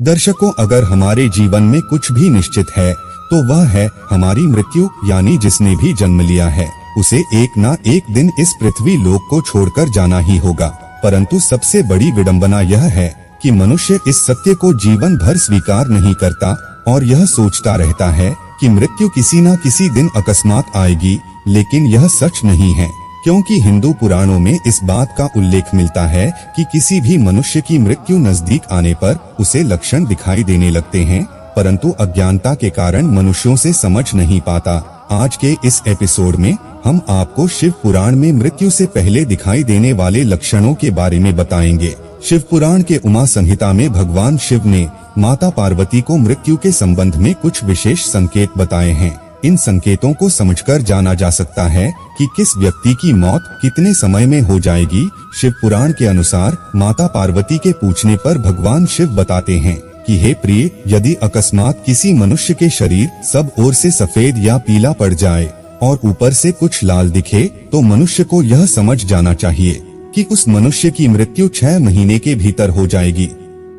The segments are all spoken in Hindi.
दर्शकों, अगर हमारे जीवन में कुछ भी निश्चित है तो वह है हमारी मृत्यु। यानी जिसने भी जन्म लिया है उसे एक ना एक दिन इस पृथ्वी लोक को छोड़कर जाना ही होगा। परंतु सबसे बड़ी विडंबना यह है कि मनुष्य इस सत्य को जीवन भर स्वीकार नहीं करता और यह सोचता रहता है कि मृत्यु किसी न किसी दिन अकस्मात आएगी। लेकिन यह सच नहीं है, क्योंकि हिंदू पुराणों में इस बात का उल्लेख मिलता है कि किसी भी मनुष्य की मृत्यु नजदीक आने पर उसे लक्षण दिखाई देने लगते हैं, परंतु अज्ञानता के कारण मनुष्यों से समझ नहीं पाता। आज के इस एपिसोड में हम आपको शिव पुराण में मृत्यु से पहले दिखाई देने वाले लक्षणों के बारे में बताएंगे। शिव पुराण के उमा संहिता में भगवान शिव ने माता पार्वती को मृत्यु के संबंध में कुछ विशेष संकेत बताए हैं। इन संकेतों को समझकर जाना जा सकता है कि किस व्यक्ति की मौत कितने समय में हो जाएगी। शिव पुराण के अनुसार माता पार्वती के पूछने पर भगवान शिव बताते हैं कि हे प्रिय, यदि अकस्मात किसी मनुष्य के शरीर सब ओर से सफेद या पीला पड़ जाए और ऊपर से कुछ लाल दिखे तो मनुष्य को यह समझ जाना चाहिए कि उस मनुष्य की मृत्यु 6 महीने के भीतर हो जाएगी।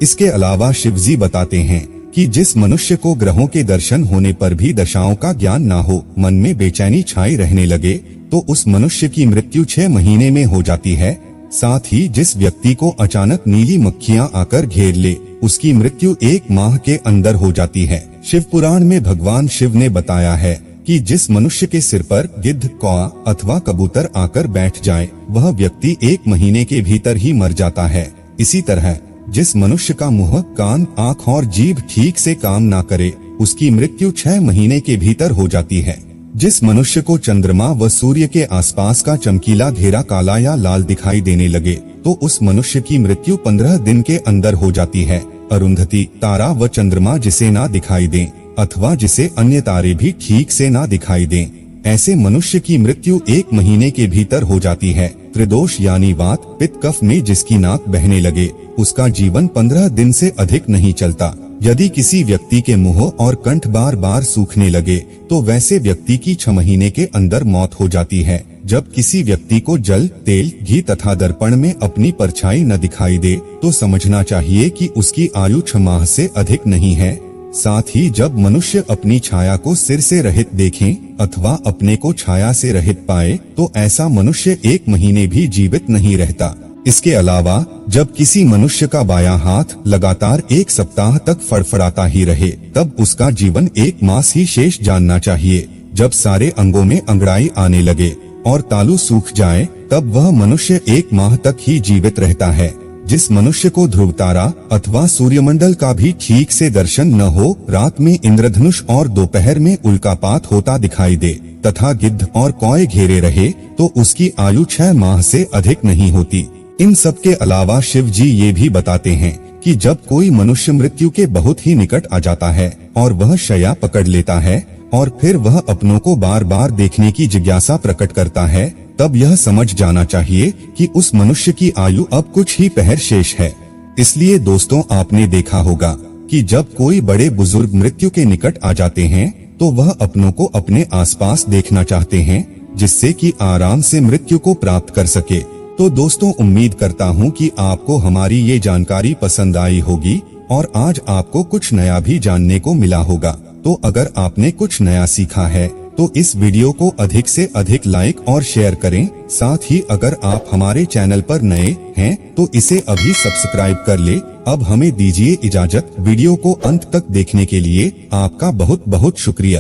इसके अलावा शिवजी बताते हैं कि जिस मनुष्य को ग्रहों के दर्शन होने पर भी दशाओं का ज्ञान ना हो, मन में बेचैनी छाई रहने लगे, तो उस मनुष्य की मृत्यु 6 महीने में हो जाती है। साथ ही जिस व्यक्ति को अचानक नीली मक्खियां आकर घेर ले, उसकी मृत्यु 1 माह के अंदर हो जाती है। शिव पुराण में भगवान शिव ने बताया है कि जिस मनुष्य के सिर पर गिद्ध, कौआ अथवा कबूतर आकर बैठ जाए, वह व्यक्ति 1 महीने के भीतर ही मर जाता है। इसी तरह जिस मनुष्य का मुंह, कान, आँख और जीभ ठीक से काम ना करे, उसकी मृत्यु 6 महीने के भीतर हो जाती है। जिस मनुष्य को चंद्रमा व सूर्य के आसपास का चमकीला घेरा काला या लाल दिखाई देने लगे, तो उस मनुष्य की मृत्यु 15 दिन के अंदर हो जाती है। अरुंधति, तारा व चंद्रमा जिसे ना दिखाई दें अथवा जिसे अन्य तारे भी ठीक से ना दिखाई दें, ऐसे मनुष्य की मृत्यु 1 महीने के भीतर हो जाती है। त्रिदोष यानी वात, पित्त, कफ में जिसकी नाक बहने लगे, उसका जीवन 15 दिन से अधिक नहीं चलता। यदि किसी व्यक्ति के मुंह और कंठ बार बार सूखने लगे, तो वैसे व्यक्ति की 6 महीने के अंदर मौत हो जाती है। जब किसी व्यक्ति को जल, तेल, घी तथा दर्पण में अपनी परछाई न दिखाई दे, तो समझना चाहिए कि उसकी आयु 6 माह से अधिक नहीं है। साथ ही जब मनुष्य अपनी छाया को सिर से रहित देखें अथवा अपने को छाया से रहित पाए, तो ऐसा मनुष्य 1 महीने भी जीवित नहीं रहता। इसके अलावा जब किसी मनुष्य का बायां हाथ लगातार 1 सप्ताह तक फड़फड़ाता ही रहे, तब उसका जीवन 1 मास ही शेष जानना चाहिए। जब सारे अंगों में अंगड़ाई आने लगे और तालू सूख जाए, तब वह मनुष्य 1 माह तक ही जीवित रहता है। जिस मनुष्य को ध्रुव तारा अथवा सूर्यमंडल का भी ठीक से दर्शन न हो, रात में इंद्रधनुष और दोपहर में उल्कापात होता दिखाई दे तथा गिद्ध और कौए घेरे रहे, तो उसकी आयु 6 माह से अधिक नहीं होती। इन सब के अलावा शिव जी ये भी बताते हैं कि जब कोई मनुष्य मृत्यु के बहुत ही निकट आ जाता है और वह शैया पकड़ लेता है और फिर वह अपनों को बार बार देखने की जिज्ञासा प्रकट करता है, तब यह समझ जाना चाहिए कि उस मनुष्य की आयु अब कुछ ही पहर शेष है। इसलिए दोस्तों, आपने देखा होगा कि जब कोई बड़े बुजुर्ग मृत्यु के निकट आ जाते हैं, तो वह अपनों को अपने आसपास देखना चाहते हैं, जिससे कि आराम से मृत्यु को प्राप्त कर सके। तो दोस्तों, उम्मीद करता हूँ कि आपको हमारी ये जानकारी पसंद आई होगी और आज आपको कुछ नया भी जानने को मिला होगा। तो अगर आपने कुछ नया सीखा है तो इस वीडियो को अधिक से अधिक लाइक और शेयर करें। साथ ही अगर आप हमारे चैनल पर नए हैं तो इसे अभी सब्सक्राइब कर ले। अब हमें दीजिए इजाजत। वीडियो को अंत तक देखने के लिए आपका बहुत बहुत शुक्रिया।